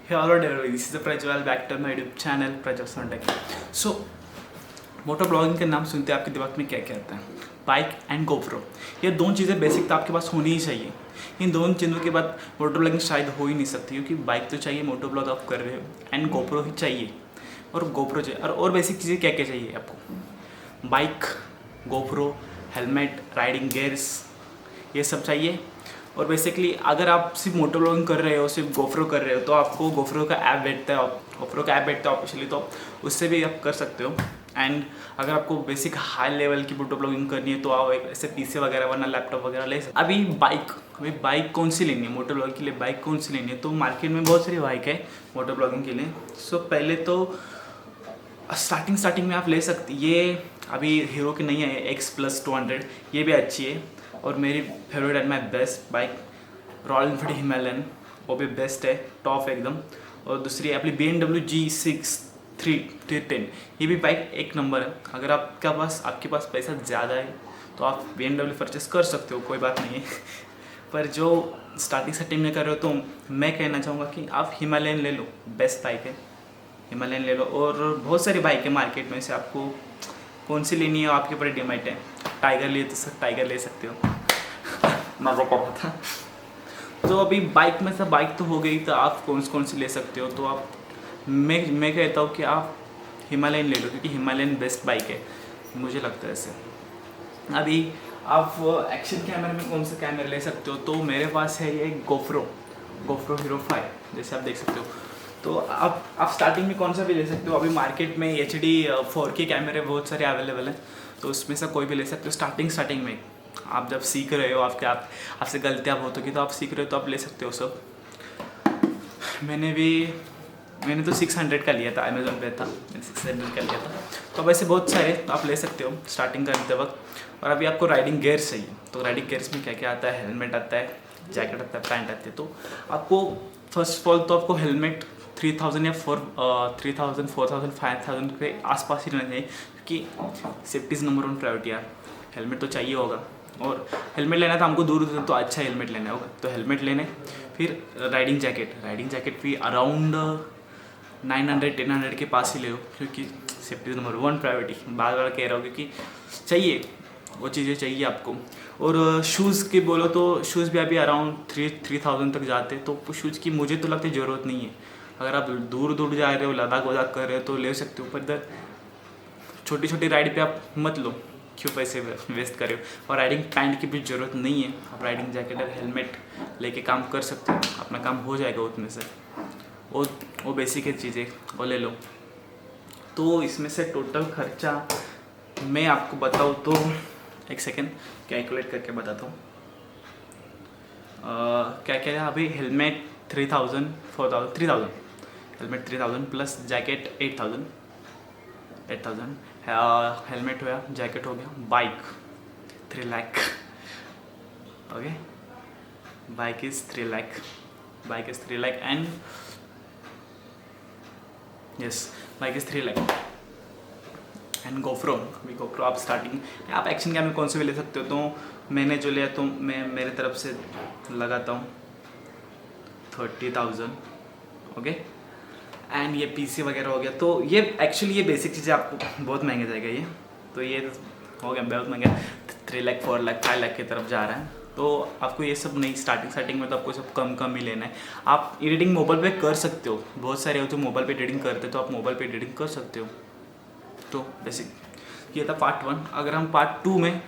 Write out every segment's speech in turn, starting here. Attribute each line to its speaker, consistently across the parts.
Speaker 1: Hello everybody, this is Prajwal back to my YouTube channel Prajwal sontakke. So motto blogging का नाम सुनते आपके दिमाग में क्या क्या आता है? बाइक एंड गोप्रो, ये दोनों चीज़ें बेसिक तो आपके पास होनी ही चाहिए। इन दोनों चीज़ों के बाद मोटो ब्लॉगिंग शायद हो ही नहीं सकती, क्योंकि बाइक तो चाहिए, मोटो ब्लॉग आप कर रहे हो, एंड गोप्रो ही चाहिए और गोप्रो चाहिए। और बेसिक चीज़ें क्या क्या चाहिए आपको? Bike, GoPro, helmet, riding gears, ये सब चाहिए। और बेसिकली अगर आप सिर्फ मोटो व्लॉगिंग कर रहे हो, सिर्फ गोप्रो कर रहे हो, तो आपको गोप्रो का ऐप बैठता है, गोप्रो का ऐप बैठता है ऑफिशियली, तो उससे भी आप कर सकते हो। एंड अगर आपको बेसिक हाई लेवल की मोटो व्लॉगिंग करनी है तो आप एक ऐसे पीसी वगैरह वरना लैपटॉप वगैरह ले सकते। अभी बाइक कौन सी लेनी है मोटो व्लॉगिंग के लिए? बाइक कौन सी लेनी है? तो मार्केट में बहुत सारी बाइक है मोटो व्लॉगिंग के लिए। सो पहले तो स्टार्टिंग में आप ले सकते, ये अभी हीरो की नहीं है X+200, ये भी अच्छी है। और मेरी favourite and my best bike royal Enfield Himalayan, वो भी बेस्ट है, टॉप एकदम। और दूसरी अपनी BMW G6 310, ये भी बाइक एक नंबर है। अगर आपके पास पैसा ज़्यादा है तो आप BMW परचेस कर सकते हो, कोई बात नहीं है। पर जो स्टार्टिंग में कर रहे हो तो मैं कहना चाहूँगा कि आप हिमालयन ले लो, बेस्ट बाइक है, हिमालयन ले लो। और बहुत सारी बाइक है मार्केट में से, आपको कौन सी लेनी है आपके ऊपर डिमांड है। टाइगर लिए तो सर टाइगर ले सकते हो, मज़ा कर रहा था। तो अभी बाइक में से बाइक तो हो गई, तो आप कौन सी ले सकते हो? तो आप मैं कहता हूँ कि आप हिमालयन ले लो, क्योंकि हिमालयन बेस्ट बाइक है, मुझे लगता है ऐसे। अभी आप एक्शन कैमरे में कौन सा कैमरा ले सकते हो? तो मेरे पास है ये गोप्रो हीरो 5, जैसे आप देख सकते हो। तो आप स्टार्टिंग में कौन सा भी ले सकते हो। अभी मार्केट में HD 4K कैमरे बहुत सारे अवेलेबल हैं, तो उसमें से कोई भी ले सकते हो। स्टार्टिंग में आप जब सीख रहे हो, आपसे गलतियाँ बहुत होगी, तो आप सीख रहे हो तो आप ले सकते हो सब। मैंने तो 600 का लिया था, अमेज़ॉन पे था, मैंने 600 का लिया था। तो अब ऐसे बहुत सारे तो आप ले सकते हो स्टार्टिंग करते वक्त। और अभी आपको राइडिंग गियर्स चाहिए, तो राइडिंग गियर्स में क्या क्या आता है? हेलमेट आता है, जैकेट आता है, पैंट आती है। तो आपको फर्स्ट ऑफ ऑल तो आपको हेलमेट 3000 या 3000, 4000, 5000 के आसपास ही रहना चाहिए, क्योंकि सेफ्टी इज़ नंबर 1 प्रायोरिटी यार। हेलमेट तो चाहिए होगा, और हेलमेट लेना था हमको दूर तो अच्छा हेलमेट लेना होगा, तो हेलमेट लेने। फिर राइडिंग जैकेट भी अराउंड 900-1000 के पास ही ले लो, क्योंकि सेफ्टी इज़ नंबर 1 प्रायोरिटी, बार कह रहा हूँ, क्योंकि चाहिए, वो चीज़ें चाहिए आपको। और शूज़ की बोलो तो शूज़ भी अभी अराउंड 3000 तक जाते हैं, तो शूज़ की मुझे तो लगता है ज़रूरत नहीं है। अगर आप दूर जा रहे हो, लद्दाख वदाख कर रहे हो, तो ले सकते हो, पर इधर छोटी राइड पे आप मत लो, क्यों पैसे वेस्ट करे हो। और राइडिंग पैंट की भी ज़रूरत नहीं है, आप राइडिंग जैकेट और हेलमेट लेके काम कर सकते हो, अपना काम हो जाएगा उतने से। वो बेसिक है चीज़ें, वो ले लो। तो इसमें से टोटल खर्चा मैं आपको बताऊँ तो एक सेकेंड कैलकुलेट करके बताता हूँ। क्या क्या है अभी? Helmet 3000, 3000, helmet 3000 plus jacket 8000, helmet हो गया, जैकेट हो गया, bike 3 lakh. Okay, bike is 3 lakh and yes, bike is 3 lakh. And GoPro आप स्टार्टिंग आप एक्शन कैमरा कौन से भी ले सकते हो। तो मैंने जो लिया, तो मैं मेरे तरफ से लगाता हूँ 30,000। ओके, एंड ये पीसी वगैरह हो गया। तो ये एक्चुअली ये बेसिक चीज़ें आपको बहुत महंगे जाएगा ये, तो ये हो गया बहुत महंगा, 3 लाख, 4 लाख, 5 लाख की तरफ जा रहा है। तो आपको ये सब नहीं, स्टार्टिंग में तो आपको सब कम ही लेना है। आप एडिटिंग मोबाइल पे कर सकते हो, बहुत सारे हो जो मोबाइल पे एडिटिंग करते हो, तो आप मोबाइल पे एडिटिंग कर सकते हो। तो बेसिक ये था पार्ट 1। अगर हम पार्ट 2 में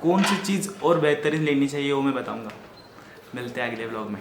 Speaker 1: कौन सी चीज़ और बेहतरीन लेनी चाहिए वो मैं बताऊंगा। मिलते हैं अगले व्लॉग में।